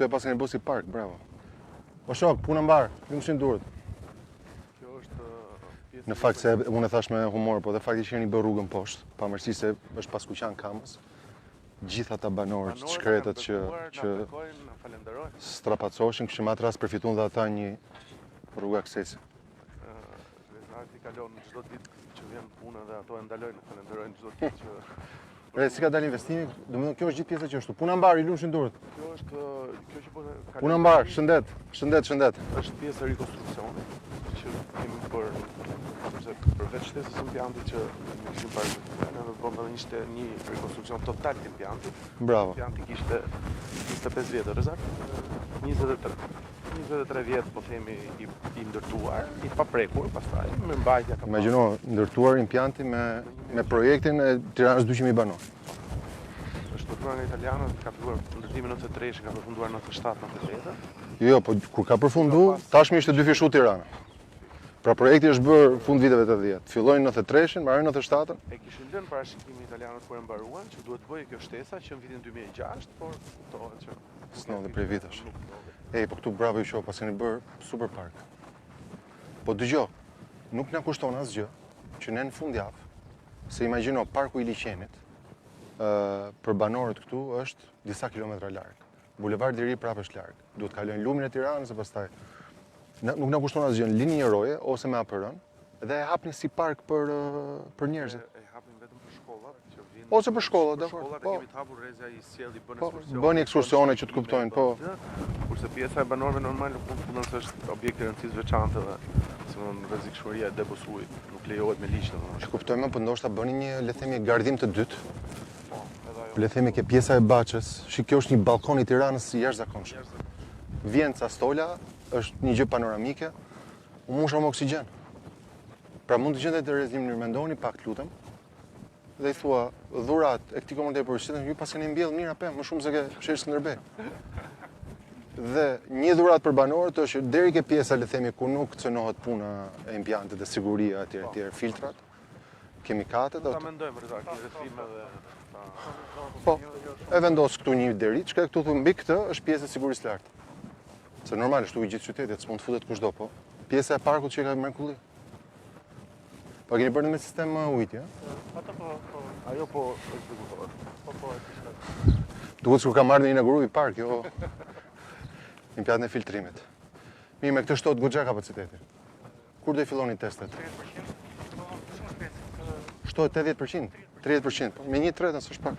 këtu e pas keni bërë si park, bravo. O shok, puna mbar, lumshin durët. Kjo është pjesë. Në fakt se unë e thash me humor, po dhe fakti që jeni bërë rrugën poshtë, pavarësisht se është pas kuqan kamës. Gjithë ata banorët, shkretët që strapacoshin, kështu më atë rast përfituan dhe ata një rrugë aksesi. Veterinerët i kalon çdo ditë që vjen puna dhe ato e ndalojnë, falenderojnë çdo ditë që Si ka dalë investimi, domethënë kjo është gjithë pjesa që është. Puna mbar, i lumshin durët. Kjo është kjo që po Puna mbar, shëndet. Është pjesë e rikonstruksionit që kemi bërë përveç shtesës së impiantit që ne kishim parë, ne bëmë edhe një rikonstruksion total të impiantit. Bravo. Impianti kishte 25 vjet rrezak, 23 vjet po themi i ndërtuar, i paprekur pastaj me mbajtja ka. Imagjino ndërtuar impianti me projektin e Tiranës 200.000 banor. Është ndërtuar nga italianët, ka filluar ndërtimi në 93, ka përfunduar në 97-98. Jo, po kur ka përfunduar, tashmë ishte dyfishu Tirana. Pra projekti është bërë fund viteve 80. Filloi në 93-shin, mbaroi në 97-ën. E kishin lënë parashikimin italianët kur e mbaruan që duhet bëjë kjo shtesa që në vitin 2006, por kuptohet që s'ndodhi prej vitesh. Po këtu bravo i shoh, pas keni bërë super park. Po dëgjoj, nuk na kushton asgjë që ne në fundjavë, se imagjino parku i liçenit, për banorët këtu është disa kilometra larg. Bulevardi i ri prapë është larg. Duhet kalojnë lumin e Tiranës e pastaj nuk na kushton asgjë në linjë roje ose me APR-n dhe e hapni si park për njerëzit. E hapin vetëm për shkollat që vinë. Ose për shkollat, dakor. Shkollat e kemi të hapur rrezja i sjellë bën ekskursione. Bëni ekskursione që të kuptojnë, po. Kurse pjesa e banorëve normal punën se është objekt i rëndësisë veçantë dhe sinon rrezikshmëria e depozit nuk lejohet me ligj domethënë. Që kuptojmë, po ndoshta bëni një le të themi gardhim të dytë. Le të themi ke pjesa e Baçës, kjo është një balkon i Tiranës i jashtëzakonshëm. Vjen ca stola, është një gjë panoramike, u musha me oksigjen. Pra mund të gjendet të rrezim në mendoni pak lutem. Dhe i thua dhurat e këtij komentoi për shitën, ju pas keni mbjell mirë apo më shumë se ke shesh Skënderbej. Dhe një dhurat për banorët është deri ke pjesa le të themi ku nuk cënohet puna e impiantit dhe siguria etj, filtrat, kimikatet. Ta mendojmë rreth rrethime dhe po, e vendos këtu një deri, çka këtu thu mbi këtë është pjesë e sigurisë lartë. Se normalisht u i gjithë qytetit, s'mund të futet kushdo, po. Pjesa e parkut që ka mrekulli. Po keni bërë me sistem ujiti, ja? Ato po, ajo po ekzekutohet. Po Duket sikur ka marrë në inaugurimi park, jo impiantin e filtrimit. Mirë, me këtë shtot goxha kapaciteti. Kur do i filloni testet? 30%. Shtohet 80%? 30%. Me 1/3 s'është pak.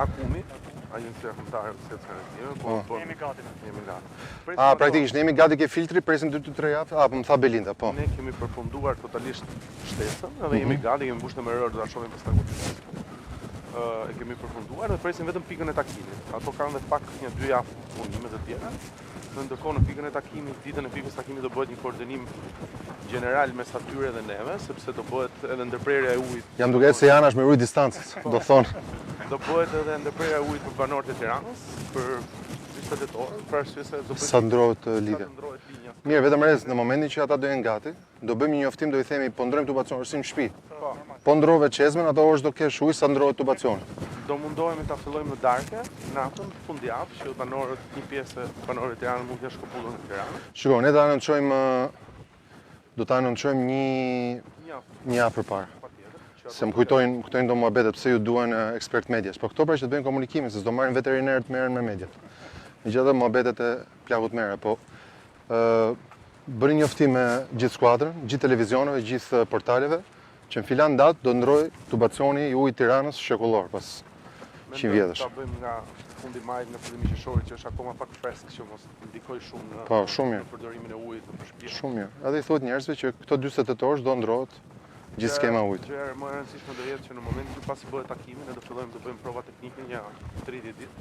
Akumi, agjencia kombëtare e sërish, po jemi gati. Praktikisht ne jemi gati ke filtri, presim 2-3 javë, apo më tha Belinda, po. Ne kemi përfunduar totalisht shtesën, edhe jemi gati, kemi mbushur me rër, do ta shohim pastaj ku. E kemi përfunduar dhe presim vetëm pikën e takimit. Ato kanë edhe pak një 2 javë punime të tjera. Në ndërkohë në pikën e takimit, ditën e pikës takimit do bëhet një koordinim gjeneral mes atyre dhe neve, sepse do bëhet edhe ndërprerja e ujit. Jam duke se janë është me ujë distancës, do thonë. Do bëhet edhe ndërprerja e ujit për banorët e Tiranës, për 28 orë, për arsye se do bëhet sa ndrohet lidhja. Mirë, vetëm rreth në momentin që ata do jenë gati, do bëjmë një njoftim, do i themi po ndrojmë tubacion, është si në shtëpi. Po ndrove çezmen, ato orë do kesh ujë sa ndrohet tubacioni. Do mundohemi ta fillojmë në darkë, natën, fundjavë, që banorët një pjesë banorët e Tiranës mund të jesh shkëputur në Tiranë. Shiko, ne do ta anonçojmë një javë përpara. Se më kujtojnë do muhabetet pse ju duan ekspert medias. Po këto pra që të bëjnë komunikimin, se s'do marrin veterinerët merren me mediat. Megjithatë muhabetet e plagut merre, po bëni njoftim me gjithë skuadrën, gjithë televizioneve, gjithë portaleve, që në filan datë do ndroj tubacioni i ujit Tiranës shekullor pas 100 vjetësh. Ta bëjmë nga fundi majit në fillimi qershorit që është akoma pak fresk që mos ndikoj shumë në përdorimin e ujit në përshpjellje. Shumë mirë. Edhe i thuhet njerëzve që këto 48 orë do ndrohet gjithë skema e ujit. Gjëra më e rëndësishme do jetë që në momentin që pasi bëhet takimi ne do fillojmë të bëjmë prova teknike një 30 ditë.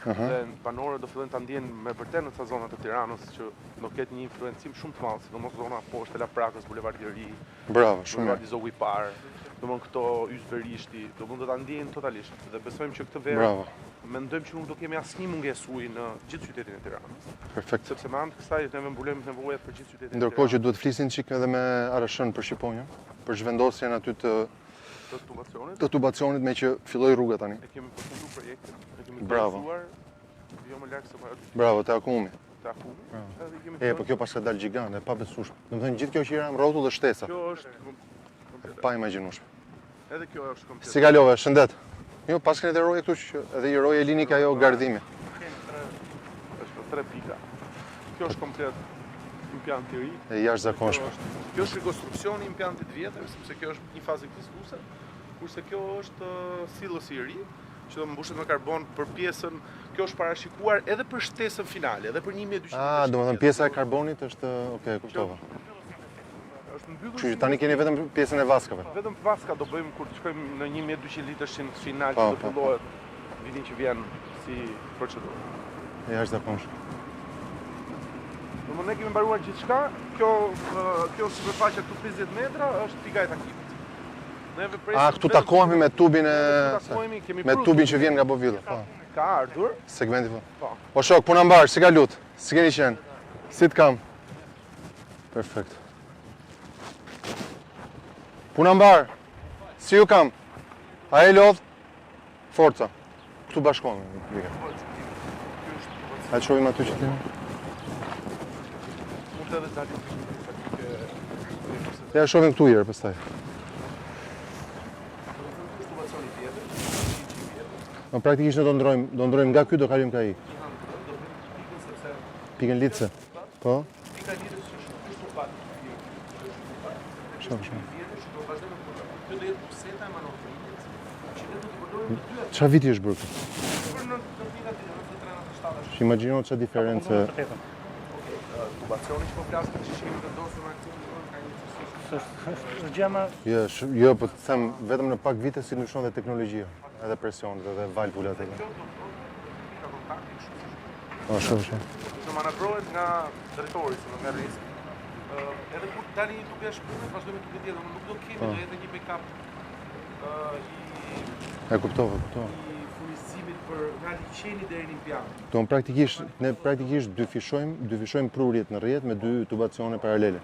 Dhe banorët do fillojnë ta ndjejnë me vërtet në ca zona të Tiranës që do ketë një influencim shumë të madh, sidomos zona poshtë Laprakës, Bulevardi i Ri. Bravo, shumë mirë. Bulevardi Zogu i Parë, domthon këto ysberishti, do mund të ta ndjejnë totalisht dhe besojmë që këtë verë mendojmë që nuk do kemi asnjë mungesë uji në gjithë qytetin e Tiranës. Perfekt. Sepse me anë të kësaj ne mbulojmë nevojat për gjithë qytetin. Ndërkohë që duhet flisin çik edhe me Arashën për Shqiponjën, për zhvendosjen aty të të tubacionit me që filloi rruga tani. E kemi përfundu projektin, e kemi Bravo. kërësuar, jo më larkë se më Bravo, te akumi. të akumi. Edhe kemi Po kjo pas ka dalë gjigant, e pa besueshme. Domethënë gjithë kjo që era në rrotull dhe shtesa. Kjo është Pa imagjinueshme. edhe kjo është komplet. Si kalove, shëndet. Jo, pas keni të roje këtu që edhe i roje lini ka jo gardhimi. Është 3 pika. Kjo është komplet impjant i ri. E jashtëzakonshme. Kjo është rekonstruksioni i impjantit vjetër, sepse kjo është një fazë ekzistuese, kurse kjo është sillësi i ri, që do mbushet me karbon për pjesën, kjo është parashikuar edhe për shtesën finale, edhe për 1200. Ah, domethënë pjesa e karbonit është, okay, kuptova. Është mbyllur. Kështu që tani keni vetëm pjesën e vaskave. Vetëm vaska do bëjmë kur të shkojmë në 1200 litërshin final Po, që do po, fillohet vitin që vjen si procedurë. E jashtëzakonshme. Ne kemi mbaruar gjithçka. Kjo sipërfaqja këtu 50 metra është pika e takimit. Neve presim. Ah, këtu takohemi me tubin me tubin që vjen nga Bovillës. Po. Ka ardhur. Segmenti po. Po. O shok, puna mbar, si ka lut? Si keni qenë? Si të kam? Perfekt. Puna mbar. Si ju kam? A e lodh? Forca. Këtu bashkohemi. A të shohim aty që kemi? Mund edhe të dalim Ja shohim këtu herë pastaj. Në praktikisht ne do ndrojmë nga ky do kalim ka ai. Pikën lidhse. Po. Pika lidhës është këtu pat. Shoh. Kjo do jetë puseta e manovrimit, që ne do t'i përdorim të dyja. Çfarë viti është bërë këtë? Për në vitat e 93-97. Që imagjino çfarë diferencë. Tubacioni që po flasim që kemi vendosur në aksion Është gjema Jo, po të them vetëm në pak vite si ndryshon dhe teknologjia, edhe presionet, edhe valvulat e këto. Po, shoh. Që manevrohet nga drejtori, si më nga risk. Edhe kur dali një tubja shpune, vazhdojmë tubje tjetër, nuk do kemi, do jetë një backup E kuptova. i furnizimit për nga liçeni deri në impjant. Ne praktikisht dyfishojmë prurjet në rrjet me dy tubacione paralele.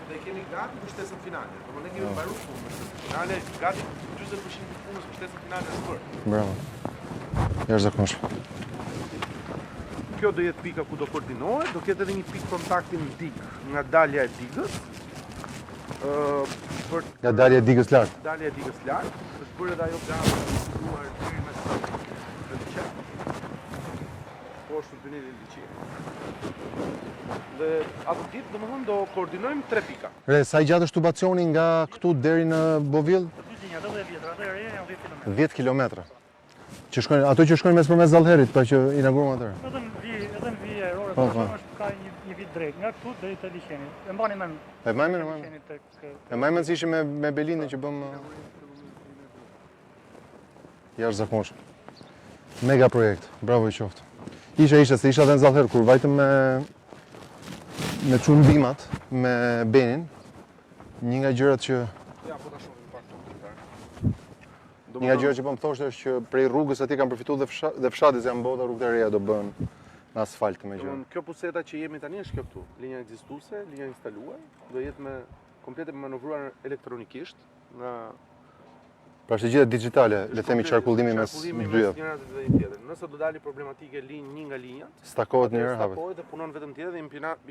Dhe kemi gati për shtesën finale. Ne kemi mbaruar punën për shtesën finale, gati 40% të punës për shtesën finale është bërë. Bravo. Jashtëzakonshme. Kjo do jetë pika ku do koordinohet, do ketë edhe një pikë kontakti në digë, nga dalja e digës. Nga dalja e digës lart. Dalja e digës lart, është bërë edhe ajo gazë e siguruar deri me të liçen. Poshtë tunelin e liçenit. Dhe atë ditë domethënë do koordinojmë 3 pika. Sa i gjatë është tubacioni nga këtu deri në Bovillë? dy linja, ato dhe vjetra, ato e reja janë 10 km. 10 kilometra. Ato që shkojnë mes përmes Zallherit, pra që inauguruam atëherë. Edhe në vijë aerore, Po, është ka një vit drejt, nga këtu deri te liçeni. E mbani mend. E majmë. Liçeni tek E majmë se ishim me Belindën që bëm jashtëzakonshëm. Mega projekt. Bravo i qoftë. Isha edhe në Zallher kur vajtëm me çumbimat, me Benin. Një nga gjërat që Ja, po ta shohim pak këtu. Një nga gjërat që po më thoshte është që prej rrugës atje kanë përfituar dhe fshatet janë bota, rrugët e reja do bëhen në asfalt me gjë. Kjo puseta që jemi tani është kjo këtu. Linja ekzistuese, linja instaluar, do jetë me komplet manovruar elektronikisht nga Pra është e gjitha digjitale, le themi qarkullimi mes dyja. Dhe një tjetër. Nëse do dali problematike një nga linjat, Stakohet një herë, hapet. stakohet dhe punon vetëm tjetër dhe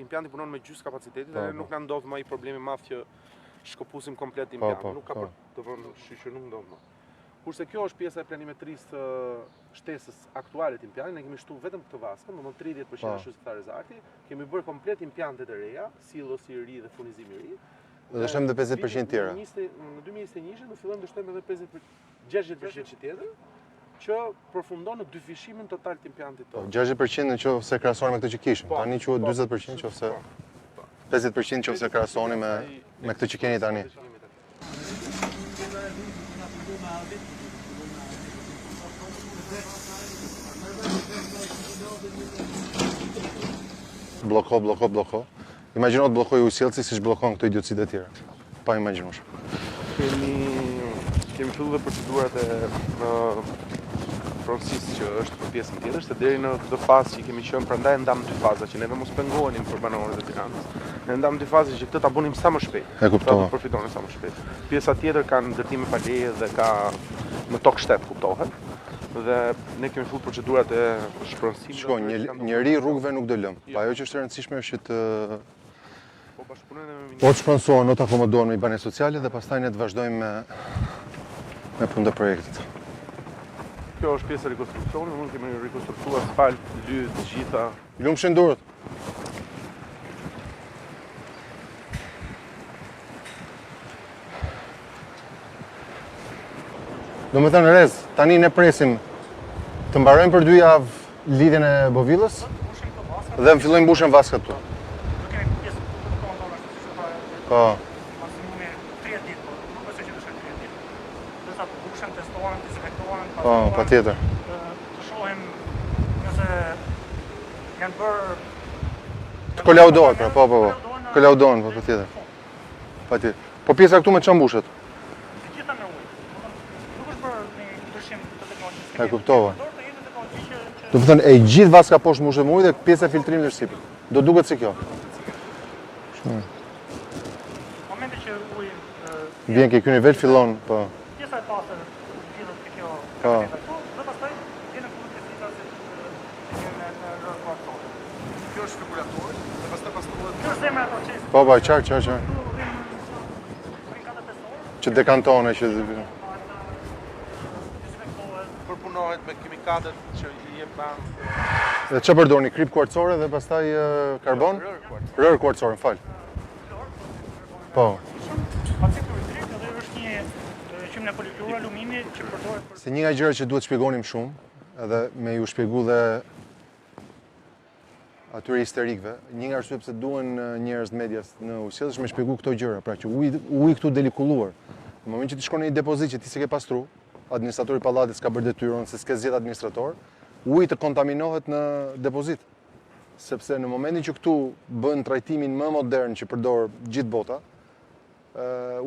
impjanti punon me gjysmë kapacitetit dhe nuk na ndodh më ai problemi madh që shkëpusim komplet impjantin. Nuk ka për të vënë që nuk ndodh më. Kurse kjo është pjesa e planimetrisë shtesës aktuale të impjantit, ne kemi shtu vetëm këtë vaskën, domethënë 30% është shqyrtare zarti, kemi bërë komplet impjantet e reja, sillësi i ri dhe furnizimi i ri. Dhe shtojmë edhe 50% tjera. Në 2021 do fillojmë të shtojmë edhe 60% që tjetër, që përfundon në dyfishimin total të impjantit tonë. 60% nëse krahasohen me këtë që kishim. Tani quhet 40% nëse 50% nëse krahasoni me këtë që keni tani. Bloko. Imagjino të bllokoj ujësjellësi siç bllokon këto idiotësitë e tjera. Pa imagjinueshëm. Kemi filluar procedurët pronësisë që është për pjesën tjetër, se deri në këtë fazë që kemi qenë, prandaj ndam dy faza që neve mos pengohenim për banorët e Tiranës. Ne ndam dy faza që këtë ta bënim sa më shpejt. E kuptova. Ta përfitonin sa më shpejt. Pjesa tjetër kanë ndërtime pa leje dhe ka në tokë shtet kuptohet. Dhe ne kemi futur procedurat e shpronësimit. Shko, njëri rrugëve nuk do lëm. Pa ajo që është e rëndësishme është që të të shpronësohen, o të akomodohen me banet sociale dhe pastaj ne të vazhdojmë me punë të projektit. Kjo është pjesë e rekonstruksionit, mund kemi rekonstruktuar asfalt, lyt, të gjitha. Lumshin durët. Do me thënë Rez, tani ne presim të mbarojmë për 2 javë lidhjen e Bovillës dhe më fillojmë mbushën vaskat tu. Po. Maksimumi 30 ditë, po nuk është që është 30 ditë. Dhe sa bushën, testohen, dezinfektohen, Po, patjetër. të shohim nëse janë bërë Të kolaudohet, pra, po. Kolaudohen, po, patjetër. Patjetër. Po pjesa këtu me çfarë mbushet? të gjitha me ujë. Nuk është bërë një ndryshim të teknologjisë. E kuptova. Dorë të jetë teknologji që Do të thënë e gjithë vaska poshtë mbushet me ujë dhe pjesa e filtrimit është sipër. Do duket si kjo. momenti që uji Vjen ke ky nivel fillon, po. pjesa e pastër lidhet me kjo Po. dhe pastaj vjen në fund të ditës që në rrugë kuartore. Kjo është shpjegulatori dhe pastaj pastruhet. Kjo është zemra e procesit. Po, qartë. Që dekantohen që Përpunohet me kimikatet që i jep banë. dhe çfarë përdorni? Krip kuarcore dhe pastaj karbon? Rër kuarcore, fal. Po. Habitur edhe është një qymë në poliklor alumini që përdoret për Se një nga gjërat që duhet shpjegonim shumë, edhe me ju shpjegu dhe atyre histerikëve, një nga arsyet pse duhen njerëz medias në ujësjellës është me shpjegu këto gjëra, pra që uji këtu delikullur. Në moment që ti shkon në një depozit që ti s'e ke pastru, administratori i pallatit s'ka bërë detyrën se s'ke zgjedh administrator, uji të kontaminohet në depozit. Sepse në momentin që këtu bën trajtimin më modern që përdor gjithë bota,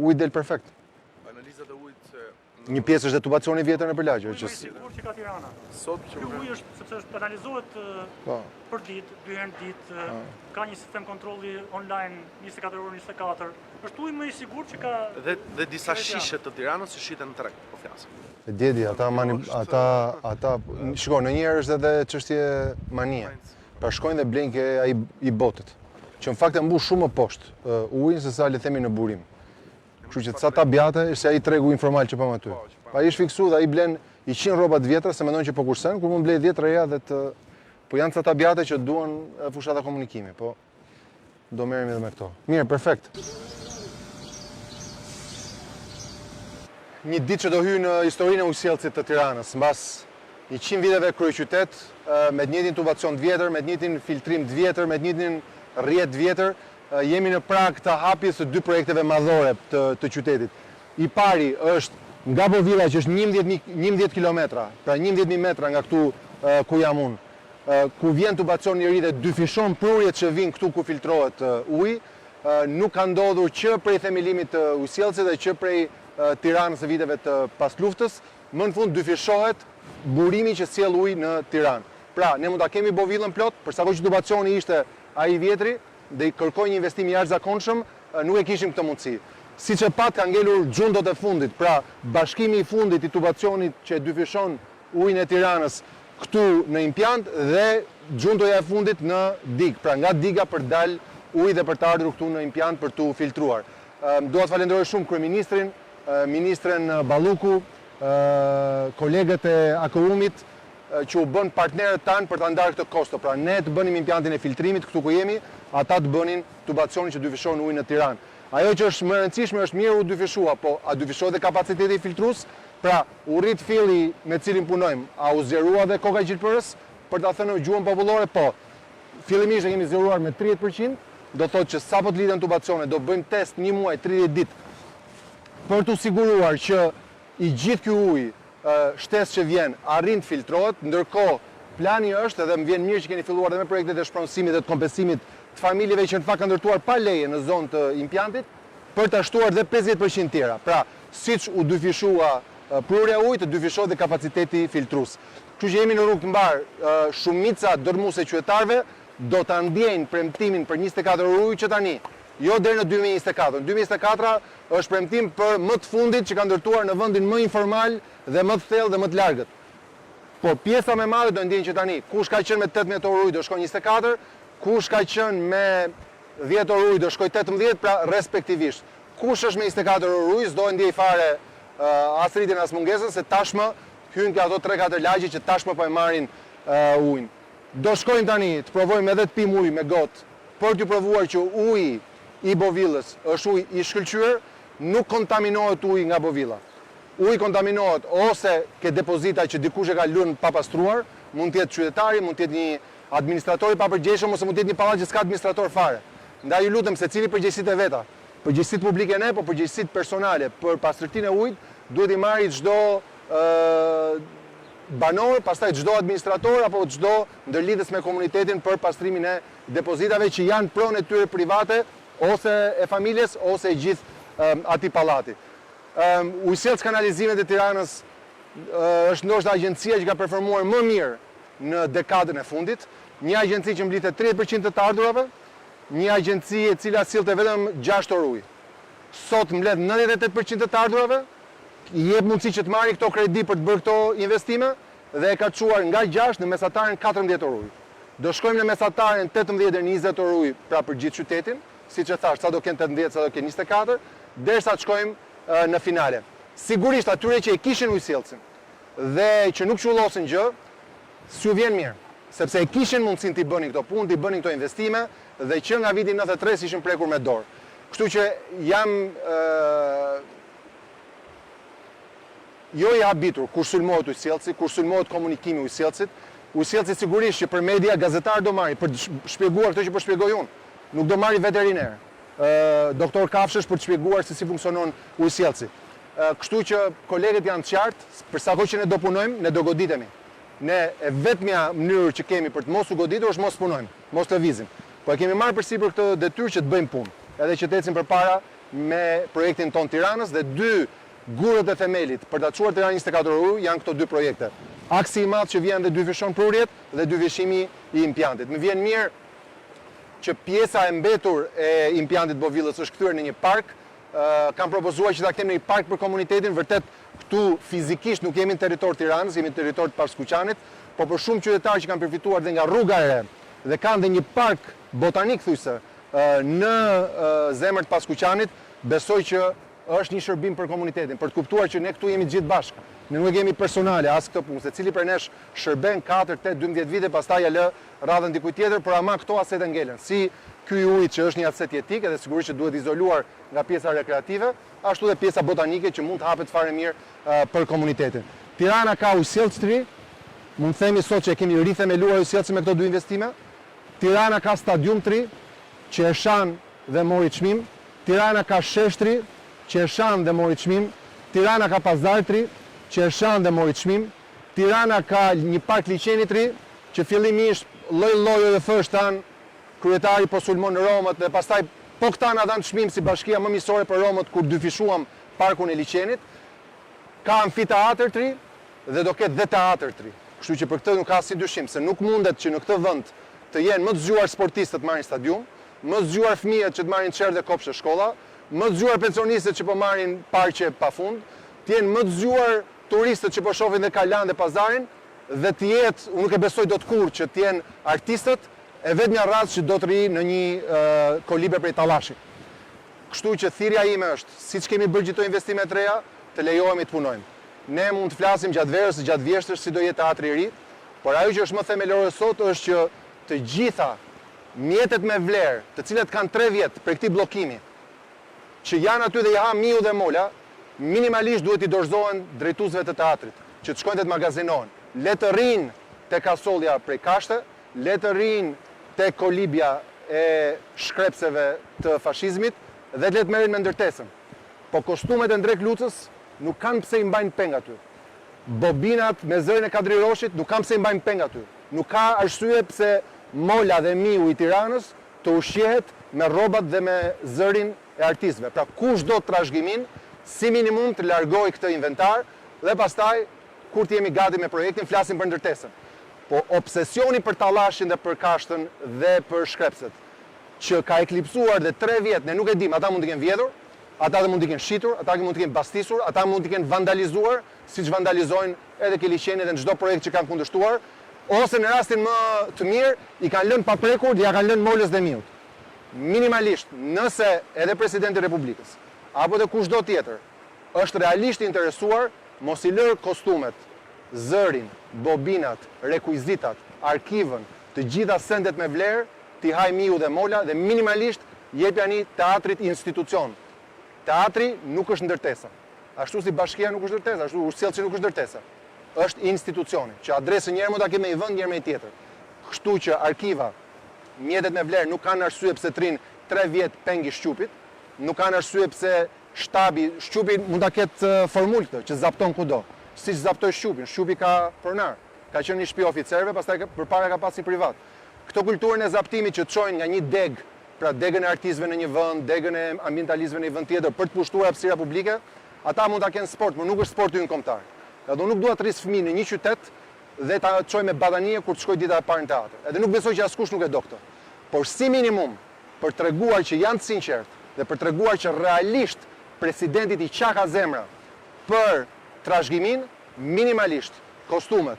uji del perfekt. Analizat e ujit se Një pjesë është detubacioni i vjetër në përlagje, uji që më i sigurt që ka Tirana. sot që Ky uji është sepse është analizohet po. për ditë, 2 herë në ditë, ka një sistem kontrolli online 24 orë 24. Është uji më i sigurt që ka dhe disa shishe të Tiranës që shiten në treg, po flasim. E djedi, ata shiko, në njerë është edhe çështje manie. Pra shkojnë dhe blejnë ke ai i botit, që në fakt e mbush shumë më poshtë ujin se sa le themi në burim. Kështu që sa tabjate është se ai tregu informal që pam aty. Pa ai është fiksu dhe ai blen i 100 rroba të vjetra se mendojnë që po kursen, kur mund blej 10 reja dhe po janë ca tabjate që duan fushata komunikimi, po do merremi edhe me këto. Mirë, perfekt. Një ditë që do hyjë në historinë e ujësjellësit të Tiranës, mbas 100 viteve kryeqytet, me të njëjtin tubacion të vjetër, me të njëjtin filtrim të vjetër, me të njëjtin rrjet të vjetër, jemi në prag të hapjes së 2 projekteve madhore të qytetit. I pari është nga Bovilla që është 11 kilometra, pra 11.000 metra nga këtu ku jam unë, ku vjen tubacioni i ri dhe dyfishon prurjet që vinë këtu ku filtrohet uji, nuk ka ndodhur që prej themelimit të ujësjellësit dhe që prej Tiranës së viteve të pas luftës, më në fund dyfishohet burimi që sjell ujë në Tiranë. Pra, ne mund ta kemi Bovillën plot, për sa kohë që tubacioni ishte ai i vjetri dhe i kërkoi një investim i jashtëzakonshëm, nuk e kishim këtë mundësi. Siç e pat ka ngelur xhundot e fundit, pra bashkimi i fundit i tubacionit që dyfishon ujin e Tiranës këtu në impjant dhe xhundoja e fundit në dig, pra nga diga për dal ujë dhe për të ardhur këtu në impjant për tu filtruar. Dua të falenderoj shumë kryeministrin, ministren Balluku, kolegët e AKU-mit që u bën partnerët tanë për të ndarë këtë kosto. Pra ne të bënim impjantin e filtrimit këtu ku jemi, ata të bënin tubacionin që dyfishon ujin në Tiranë. Ajo që është më e rëndësishme është mirë u dyfishua, po a dyfishohet dhe kapaciteti filtrus? Pra u rrit filli me cilin punojmë, a u zgjerua dhe koka e gjilpërës? Për ta thënë në gjuhën popullore, po. Fillimisht e kemi zgjeruar me 30%, do thotë që sapo të lidhen tubacione, do bëjmë test 1 muaj 30 ditë për të siguruar që i gjithë ky ujë shtesë që vjen arrin të filtrohet, ndërkohë plani është, edhe më vjen mirë që keni filluar edhe me projektet e shpronësimit dhe të kompensimit të familjeve që në fakt kanë ndërtuar pa leje në zonë të impjantit, për të shtuar dhe 50% tjera. Pra, siç u dyfishua prurja e ujit, të dyfishon dhe kapaciteti filtrues. Kështu që jemi në rrugë të mbar, shumica dërmuese qytetarëve do ta ndjejnë premtimin për 24 orë ujë që tani, jo deri në 2024. Në 2024 është premtim për më të fundit që ka ndërtuar në vendin më informal dhe më të thellë dhe më të largët. Por pjesa më e madhe do ndjejnë që tani, kush ka qenë me 18 orë ujë do shkojë 24, kush ka qenë me 10 orë ujë do shkojë 18, pra respektivisht. Kush është me 24 orë ujë s'do ndjej fare as rritjen as mungesën, se tashmë hyn ka ato 3-4 lagje që tashmë po e marrin ujin. Do shkojmë tani të provojmë edhe të pim ujë me gotë, për të provuar që uji i Bovillës është ujë i shkëlqyer, nuk kontaminohet uji nga Bovilla. Uji kontaminohet ose ke depozita që dikush e ka lënë pa pastruar, mund të jetë qytetari, mund të jetë një administrator i papërgjegjshëm ose mund të jetë një pallat që s'ka administrator fare. Ndaj ju lutem secili përgjegjësitë e veta. Përgjegjësitë publike ne, por përgjegjësitë personale për pastërtinë e ujit duhet i marrë çdo banor, pastaj çdo administrator apo çdo ndërlidhës me komunitetin për pastrimin e depozitave që janë pronë e tyre private ose e familjes ose e gjithë atij pallati. Ujësjellës kanalizimet e Tiranës është ndoshta agjencia që ka performuar më mirë në dekadën e fundit, një agjenci që mblidhte 30% të ardhurave, një agjenci e cila sillte vetëm 6 orë ujë. Sot mbledh 98% të ardhurave, i jep mundësi që të marrë këto kredi për të bërë këto investime dhe e ka çuar nga 6 në mesataren 14 orë ujë. Do shkojmë në mesataren 18 deri në 20 orë ujë pra për gjithë qytetin, siç e thash, sa do kenë 18, sa do kenë 24, derisa të shkojmë në finale. Sigurisht atyre që e kishin ujësjellsin dhe që nuk qullosin gjë, s'ju vjen mirë, sepse e kishin mundësinë t'i bënin këto punë, t'i bënin këto investime dhe që nga viti 93 ishin prekur me dorë. Kështu që jam jo i habitur kur sulmohet ujësjellsi, kur sulmohet komunikimi i ujësjellsit. Ujësjellsi sigurisht që për media gazetarë do marri për të shpjeguar këtë që po shpjegoj unë. Nuk do marri veterinerë, doktor Kafshësh për të shpjeguar se si funksionon ujësjellsi. Kështu që kolegët janë të qartë, për sa kohë që ne do punojmë, ne do goditemi. Ne e vetmja mënyrë që kemi për të mos u goditur është mos punojmë, mos lëvizim. Po e kemi marrë përsipër këtë detyrë që të bëjmë punë, edhe që të ecim përpara me projektin ton Tiranës dhe dy gurët e themelit për ta çuar Tiranën 24 orë janë këto dy projekte. Aksi i madh që vjen dhe dyfishon prurjet dhe dyfishimi i impjantit. Më vjen mirë që pjesa e mbetur e impjantit Bovillës është kthyer në një park. Kam propozuar që ta kemi një park për komunitetin, vërtet këtu fizikisht nuk jemi në territor Tiranës, jemi në territor të Paskuqanit, por për shumë qytetarë që kanë përfituar dhe nga rruga e re dhe kanë dhe një park botanik thujse në zemër të Paskuqanit, besoj që është një shërbim për komunitetin, për të kuptuar që ne këtu jemi gjithë bashkë. Ne nuk jemi personale as këtë punë, secili prej nesh shërben 4, 8, 12 vite, pastaj ja lë radhën dikujt tjetër, por ama këto asete ngelen. Si ky ujit që është një aset jetik edhe sigurisht që duhet izoluar nga pjesa rekreative, ashtu dhe pjesa botanike që mund të hapet fare mirë për komunitetin. Tirana ka ujësjellës të ri, mund të themi sot që e kemi rithemeluar ujësjellësin me këto dy investime. Tirana ka stadium të ri që e shan dhe mori çmim. Tirana ka shesh të ri që e shan dhe mori çmim. Tirana ka pazar të ri që e shan dhe mori çmim. Tirana ka një park liçeni të ri që fillimisht lloj-lloj edhe fështan kryetari po sulmon Romët dhe pastaj po këta na dhanë çmim si bashkia më miqësore për Romët kur dyfishuam parkun e liçenit. Ka amfiteatër të ri dhe do ketë dhe teatër të ri. Kështu që për këtë nuk ka asnjë dyshim se nuk mundet që në këtë vend të jenë më të zgjuar sportistët të marrin stadium, më të zgjuar fëmijët që të marrin çerë dhe kopshte shkolla, më të zgjuar pensionistët që po marrin parqe pafund, të jenë më të zgjuar turistët që po shohin dhe Kalan dhe pazarin dhe të jetë, unë nuk e besoj dot kurrë që të jenë artistët e vetmja radhë që do të rri në një koliber prej tallashit. Kështu që thirrja ime është, siç kemi bërë gjithë investimet të reja, të lejohemi të punojmë. Ne mund të flasim gjatë verës, gjatë vjeshtës, si do jetë teatri i ri, por ajo që është më themelore sot është që të gjitha mjetet me vlerë, të cilat kanë 3 vjet për këtij bllokimi, që janë aty dhe i ha miu dhe mola, minimalisht duhet i dorëzohen drejtuesve të teatrit, që të shkojnë të magazinohen. Le të rrinë tek kasollja prej kashte, le të rrinë tek kolibja e shkrepseve të fashizmit dhe le të merren me ndërtesën. Po kostumet e Ndrek Lucës nuk kanë pse i mbajnë peng aty. Bobinat me zërin e Kadri Roshit nuk kanë pse i mbajnë peng aty. Nuk ka arsye pse mola dhe miu i Tiranës të ushqehet me rrobat dhe me zërin e artistëve. Pra kush do trashëgimin, si minimum të largoj këtë inventar dhe pastaj, kur të jemi gati me projektin, flasim për ndërtesën. Po obsesioni për tallashin dhe për kashtën dhe për shkrepset, që ka eklipsuar dhe 3 vjet, ne nuk e dim, ata mund të kenë vjedhur, ata dhe mund të kenë shitur, ata mund të kenë bastisur, ata mund të kenë vandalizuar, siç vandalizojnë edhe Kiliqeni dhe në çdo projekt që kanë kundërshtuar, ose në rastin më të mirë, i kanë lënë paprekur dhe ja kanë lënë molës dhe miut. Minimalisht, nëse edhe presidenti i Republikës, apo dhe kushdo tjetër, është realisht interesuar, mos i lërë kostumet, zërin, bobinat, rekuizitat, arkivën, të gjitha sendet me vlerë, t'i haj miu dhe mola dhe minimalisht jepja një teatrit institucion. Teatri nuk është ndërtesa. Ashtu si bashkia nuk është ndërtesa, ashtu ujësjellësi nuk është ndërtesa. Është institucioni, që adresën njëherë mund ta kemë një vend, njëherë me tjetër. Kështu që arkiva, mjetet me vlerë nuk kanë arsye pse trin 3 vjet pengi shqupit, nuk kanë arsye pse shqupi mund ta ketë formulë këtë, që zapton kudo. Siç zaptoi shqupin, shqupi ka pronar, ka qenë një shtëpi oficerëve, pastaj përpara ka pasur privat. Këto kulturën e zaptimit që çojnë nga një deg, pra degën e artistëve në një vend, degën e ambientalistëve në një vend tjetër për të pushtuar hapësira publike, ata mund ta kenë sport, por nuk është sporti ynë kombëtar. Edhe unë nuk dua të rris fëmijë në një qytet dhe ta çoj me badanie kur të shkoj dita e parë në teatr. Edhe nuk besoj që askush nuk e do këtë. Por si minimum për treguar që janë të sinqert dhe për treguar që realisht presidentit i qaka zemra për trashëgimin, minimalisht kostumet,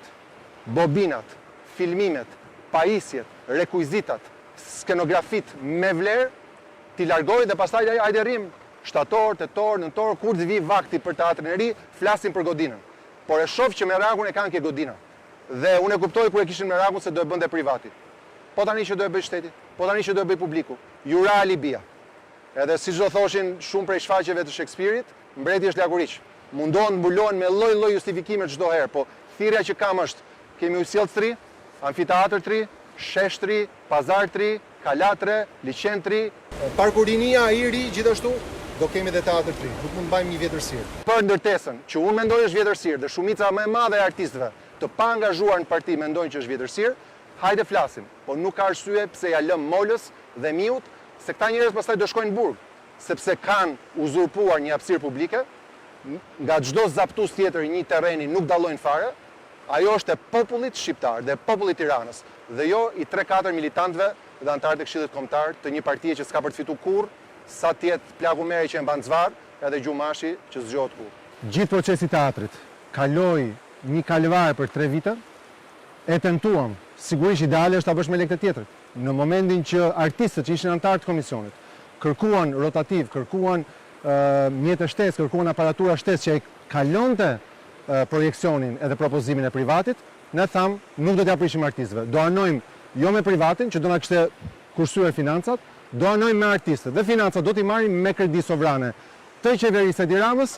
bobinat, filmimet, pajisjet, rekuizitat, skenografit me vlerë, t'i largoj dhe pastaj hajde rrim shtator, tetor, nëntor, kur të vi vakti për teatrin e ri, flasim për godinën. Por e shoh që Merakun e kanë ke godina. Dhe unë e kuptoj kur e kishin Merakun se do e bënte privati. Po tani që do e bëj shteti, po tani që do e bëj publiku. Jura alibia. Edhe siç do thoshin shumë prej shfaqjeve të Shakespeare-it, mbreti është laguriq. Mundohen mbulohen me lloj-lloj justifikime çdo herë, po thirrja që kam është kemi ujësjellës 3, amfiteatër 3, shesh 3, pazar 3, kalatre, liçen 3, parkurinia i ri gjithashtu do kemi edhe teatër 3. Nuk mund të mbajmë një vjetërsirë. Për ndërtesën, që unë mendoj është vjetërsirë dhe shumica më e madhe e artistëve të pa angazhuar në parti mendojnë që është vjetërsirë, hajde flasim, po nuk ka arsye pse ja lëm molës dhe miut, se këta njerëz pastaj do shkojnë në burg, sepse kanë uzurpuar një hapësirë publike, nga çdo zaptues tjetër i një terreni nuk dallojnë fare. Ajo është e popullit shqiptar dhe popullit Tiranës, dhe jo i 3-4 militantëve dhe antarët e Këshillit Kombëtar të një partie që s'ka për të fituar kurrë, sa tjetë plagu meri që e mban zvar, edhe gjumashi që zgjohet kurrë. Gjithë procesi i teatrit kaloi një kalvar për 3 vite, e tentuam, sigurisht ideale është ta bësh me lekë të tjetrit. Në momentin që artistët që ishin antarë të komisionit kërkuan rotativ, kërkuan mjetë shtesë, kërkuan aparatura shtesë që e kalonte projeksionin edhe propozimin e privatit, ne tham nuk do t'ja prishim artistëve. Do anojmë jo me privatin, që do na kishte kursyer financat, do anojmë me artistët. Dhe financat do t'i marrim me kredi sovrane të qeverisë së Tiranës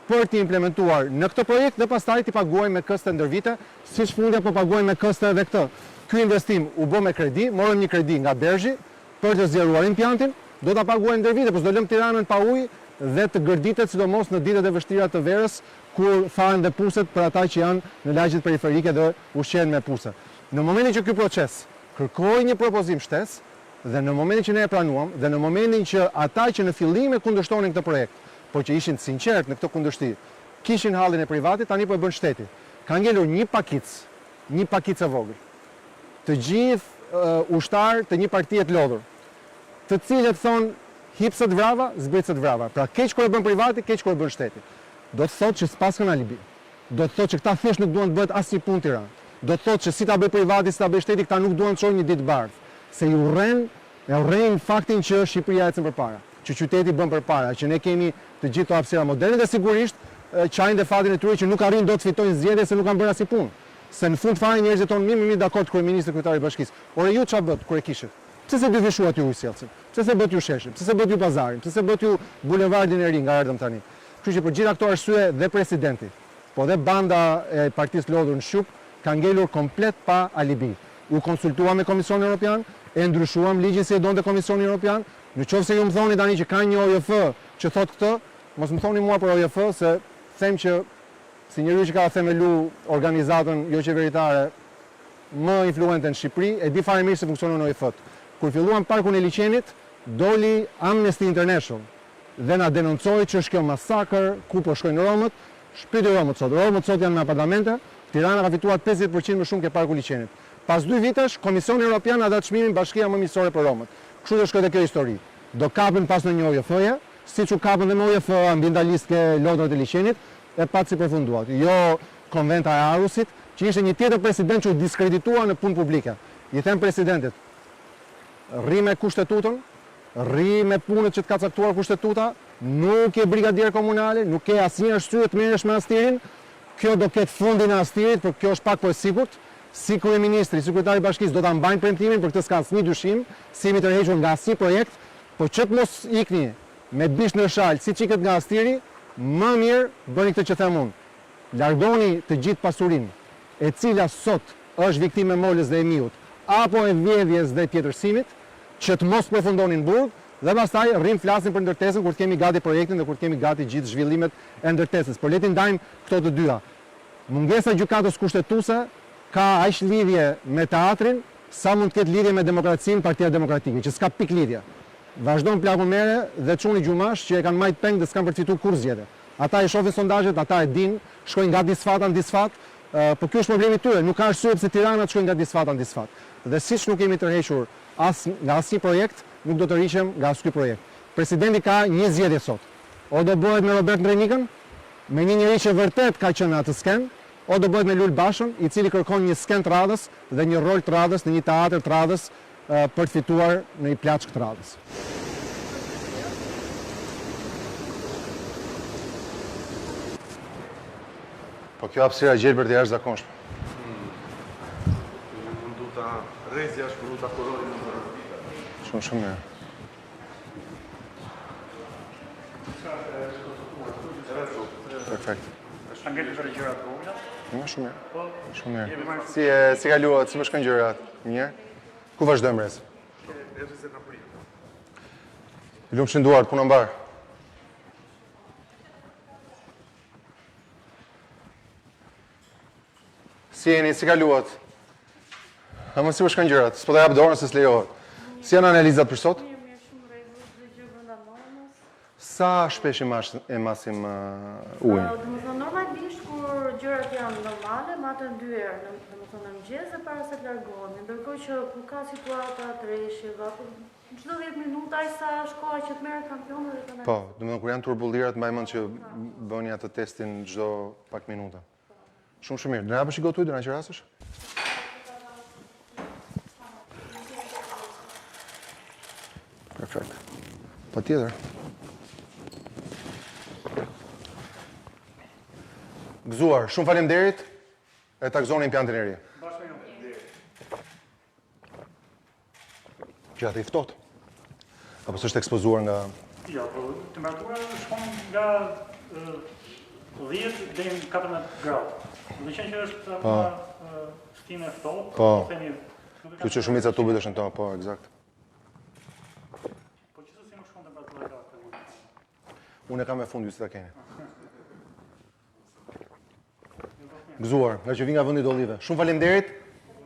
për t'i implementuar në këtë projekt dhe pastaj t'i paguajmë me këste ndër vite, siç fundja po paguajmë me këste edhe këtë. Ky investim u bë me kredi, morëm një kredi nga Bergji për të zgjeruar impjantin, do ta paguajmë ndër vite, por s'do lëm Tiranën pa ujë dhe të gërditet sidomos në ditët e vështira të verës, kur faren dhe puset për ata që janë në lagjet periferike dhe ushqen me puse. Në momentin që ky proces kërkoi një propozim shtesë, dhe në momentin që ne e pranuam, dhe në momentin që ata që në fillim e kundërshtonin këtë projekt, por që ishin sinqert në këtë kundërshtim, kishin hallin e privatit, tani po e bën shteti. Ka ngelur një pakicë e vogël. Të gjithë ushtar të një partie të lodhur, të cilët thonë hipsët vrava, zbritësët vrava. Pra keq kur e bën privati, keq kur e bën shteti. Do të thotë që s'pas kanë alibi. Do të thotë që këta thjesht nuk duan të bëhet asnjë punë Tiranë. Do të thotë që si ta bëj privati, si ta bëj shteti, këta nuk duan të çojnë një ditë bardhë. Se i urren faktin që Shqipëria ecën përpara, që qyteti bën përpara, që ne kemi të gjithë këto hapësira moderne dhe sigurisht çajin dhe fatin e tyre që nuk arrin dot të fitojnë zgjedhje se nuk kanë bërë asnjë punë. Se në fund fare njerëzit tonë mirë dakord kryeministri kryetari i bashkisë. Ore ju ç'a bët kur e kishit? Pse se dyfishuat ju ujësjellësin? Pse se bët ju sheshin? Pse se bët ju bazarin? Pse se bët ju bulevardin e ri nga erdhëm tani? Kështu që për gjitha këto arsye dhe presidenti, po dhe banda e partisë lodhur në Shqip ka ngelur komplet pa alibi. U konsultuam me Komisionin Evropian, e ndryshuam ligjin si e donte Komisioni Evropian. Nëse ju më thoni tani që ka një OJF që thot këtë, mos më thoni mua për OJF, se them që si njeriu që ka themelu organizatën jo qeveritare më influente në Shqipëri, e di fare mirë se funksionon OJF-t. Kur filluam parkun e liçenit, doli Amnesty International dhe na denoncoi që është kjo masakër, ku po shkojnë Romët, Shpyti Romët sot. Romët sot janë me apartamente, Tirana ka fituar 50% më shumë ke parku liçenit. Pas 2 vitesh, Komisioni Evropian a dhënë çmimin Bashkia më miqësore për Romët. Kështu do shkojë kjo histori. Do kapën pas në një ujëfëje, siç u kapën dhe me ujëfë ambientalistke lodrat e liçenit, e pat si përfunduat. Jo konventa e Arusit, që ishte një tjetër president që u diskreditua në punë publike. I them presidentit, rri me kushtetutën, rri me punët që të ka caktuar kushtetuta, nuk je brigadier komunale, nuk ke asnjë arsye të merresh me astirin. Kjo do ketë fundin e astirit, por kjo është pak po e sigurt. Si kryeministri, si kryetari i bashkisë do ta mbajnë premtimin, për këtë s'ka asnjë dyshim, si jemi tërhequr nga asnjë projekt, por që të mos ikni me bish në shalë, si qiket nga astiri, më mirë bëni këtë që them unë. Largoni të gjithë pasurinë, e cila sot është viktime e molës dhe e miut, apo e vjedhjes dhe tjetërsimit, që të mos përfundonin burg, dhe pastaj rrim flasin për ndërtesën kur të kemi gati projektin dhe kur të kemi gati gjithë zhvillimet e ndërtesës. Por le të ndajmë këto të dyja. Mungesa e gjykatës kushtetuese ka aq lidhje me teatrin, sa mund të ketë lidhje me demokracinë, Partia Demokratike, që s'ka pik lidhje. Vazhdon plakun mere dhe çuni gjumash që e kanë marrë peng dhe s'kan përfituar kurrë zgjedhje. Ata e shohin sondazhet, ata e dinë, shkojnë nga disfata në disfat, por ky është problemi i tyre, nuk ka arsye pse Tirana të shkojnë nga disfata në disfat. Dhe siç nuk kemi tërhequr nga asnjë projekt, nuk do të rriqem nga asnjë projekt. Presidenti ka një zgjedhje sot. O do bëhet me Robert Ndrenikën, me një njerëz që vërtet ka qenë atë sken, o do bëhet me Lul Bashën, i cili kërkon një sken të radhës dhe një rol të radhës në një teatër të radhës për të fituar në një plaçk të radhës. Po kjo hapësira gjelbër të jashtëzakonshme. Mundu ta rrezja është mundu ta kurori në Shumë shumë mirë. Perfekt. Angel për gjërat e vogla. Shumë mirë. Shumë mirë. Si kaluat, si më shkojnë gjërat? Mirë. Ku vazhdojmë rres? Lumshin duart, puna mbar. Si jeni, si kaluat? A më si më shkojnë gjërat? S'po ta jap dorën se s'lejohet. Si janë analizat për sot? Mirë, shumë rregull, çdo gjë brenda normës. Sa shpesh e masim ujin? Domethënë normalisht kur gjërat janë normale, matën 2 herë, domethënë në mëngjes dhe para se të largohemi. Ndërkohë që kur ka situata treshje, apo çdo 10 minuta ai sa shkoa që të merret kampioni dhe të Po, domethënë kur janë turbullirat mbaj mend që bëni atë testin çdo pak minuta. Shumë mirë. Do na hapësh gotuj, do na qerasësh? Perfekt. Patjetër. Gëzuar, shumë faleminderit. E takzoni impjantin e ri. Bashkë me ju. Gjatë i ftohtë. Apo s'është ekspozuar nga Ja, po temperatura shkon nga 10 deri në 14 gradë. Do të thënë që është stinë e ftohtë, Po. themi. Kjo që shumica tubit është në to, po, eksakt. Po çfarë si më shkon temperatura gradë? Unë e kam me fund, ju si ta keni. Gëzuar, nga që vi nga vendi i Dollive. Shumë faleminderit.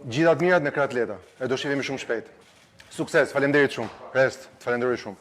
Gjithat mirat në Kratleta. E do shihemi shumë shpejt. Sukses, faleminderit shumë. Rest, falenderoj shumë.